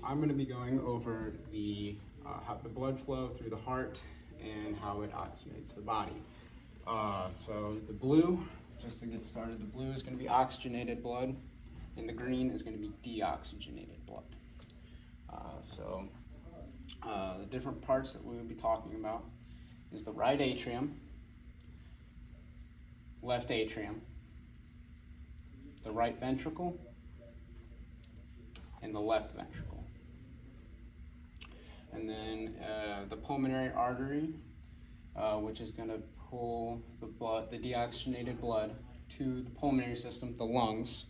I'm going to be going over how the blood flow through the heart and how it oxygenates the body. So the blue, just to get started, the blue is going to be oxygenated blood, and the green is going to be deoxygenated blood. The different parts that we will be talking about is the right atrium, left atrium, the right ventricle, and the left ventricle. And then the pulmonary artery, which is going to pull the deoxygenated blood to the pulmonary system, the lungs.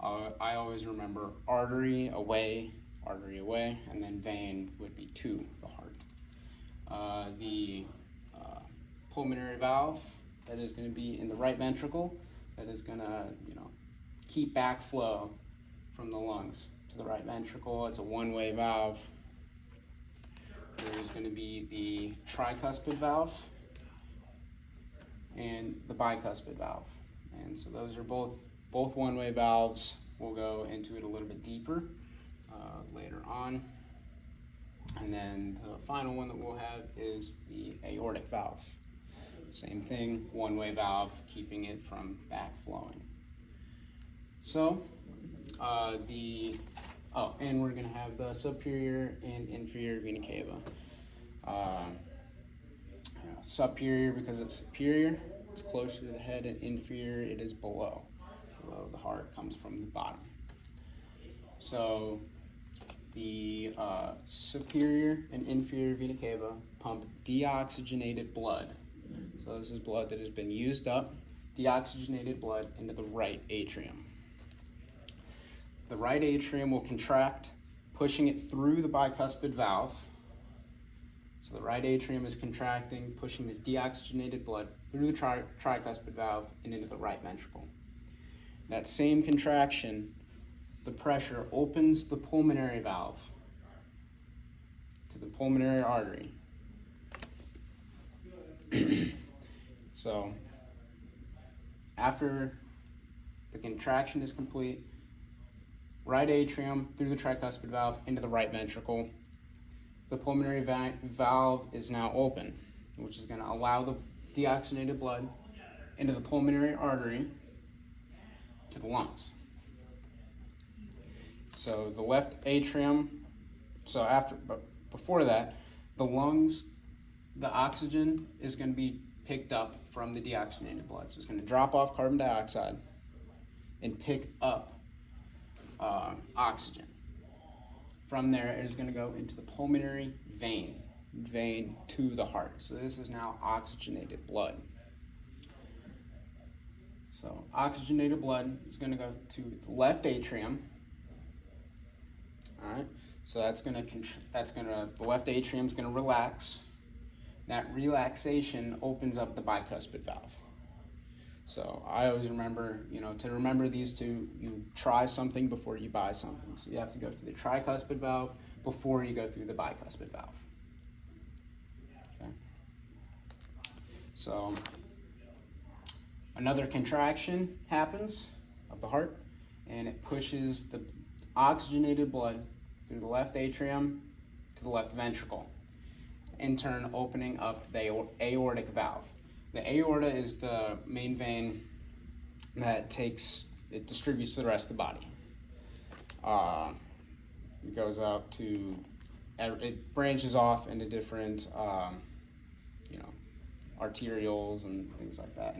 I always remember artery away, and then vein would be to the heart. The pulmonary valve, that is going to be in the right ventricle, that is going to, keep backflow from the lungs to the right ventricle. It's a one-way valve. There's going to be the tricuspid valve and the bicuspid valve. And so those are both one-way valves. We'll go into it a little bit deeper later on. And then the final one that we'll have is the aortic valve. Same thing, one-way valve, keeping it from backflowing. So, and we're going to have the superior and inferior vena cava. Superior because it's superior, it's closer to the head, and inferior, it is below. Below the heart, comes from the bottom. So, the superior and inferior vena cava pump deoxygenated blood. So this is blood that has been used up, deoxygenated blood into the right atrium. The right atrium will contract, pushing it through the bicuspid valve. So the right atrium is contracting, pushing this deoxygenated blood through the tricuspid valve and into the right ventricle. That same contraction, the pressure opens the pulmonary valve to the pulmonary artery. So after the contraction is complete, right atrium through the tricuspid valve into the right ventricle, the pulmonary valve is now open, which is going to allow the deoxygenated blood into the pulmonary artery to the lungs. So the left atrium, but before that, the lungs, the oxygen is going to be picked up from the deoxygenated blood. So it's going to drop off carbon dioxide and pick up oxygen. From there, it is going to go into the pulmonary vein to the heart. So this is now oxygenated blood. So oxygenated blood is going to go to the left atrium. All right. So the left atrium is going to relax. That relaxation opens up the bicuspid valve. So I always remember, to remember these two, you try something before you buy something. So you have to go through the tricuspid valve before you go through the bicuspid valve. Okay. So another contraction happens of the heart, and it pushes the oxygenated blood through the left atrium to the left ventricle, in turn opening up the aortic valve. The aorta is the main vein that it distributes to the rest of the body. It goes out it branches off into different, arterioles and things like that.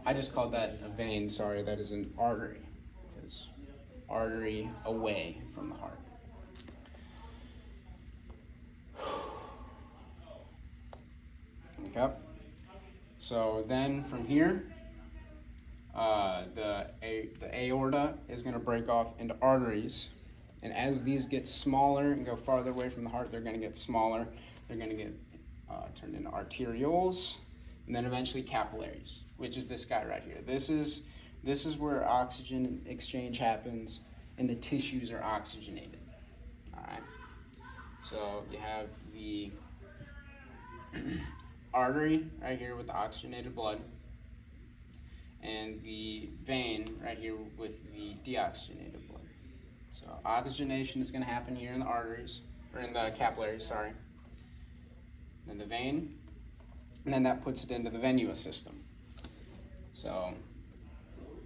I just called that a vein, sorry, that is an artery. Because artery away from the heart. Okay. So then from here, the aorta is going to break off into arteries. And as these get smaller and go farther away from the heart, they're going to get smaller. They're going to get turned into arterioles, and then eventually capillaries, which is this guy right here. This is where oxygen exchange happens and the tissues are oxygenated. All right. So you have the artery right here with the oxygenated blood, and the vein right here with the deoxygenated blood. So oxygenation is going to happen here in the arteries, or in the capillaries, sorry. Then the vein, and then that puts it into the venous system. So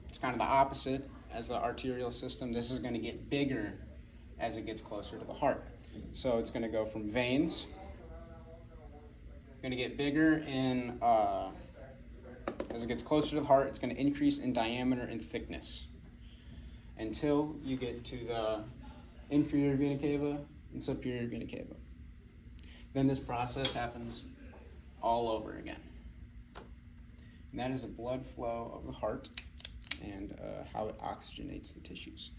it's kind of the opposite as the arterial system. This is going to get bigger as it gets closer to the heart. So it's going to go from veins, going to get bigger in, as it gets closer to the heart, it's going to increase in diameter and thickness until you get to the inferior vena cava and superior vena cava. Then this process happens all over again. And that is the blood flow of the heart and how it oxygenates the tissues.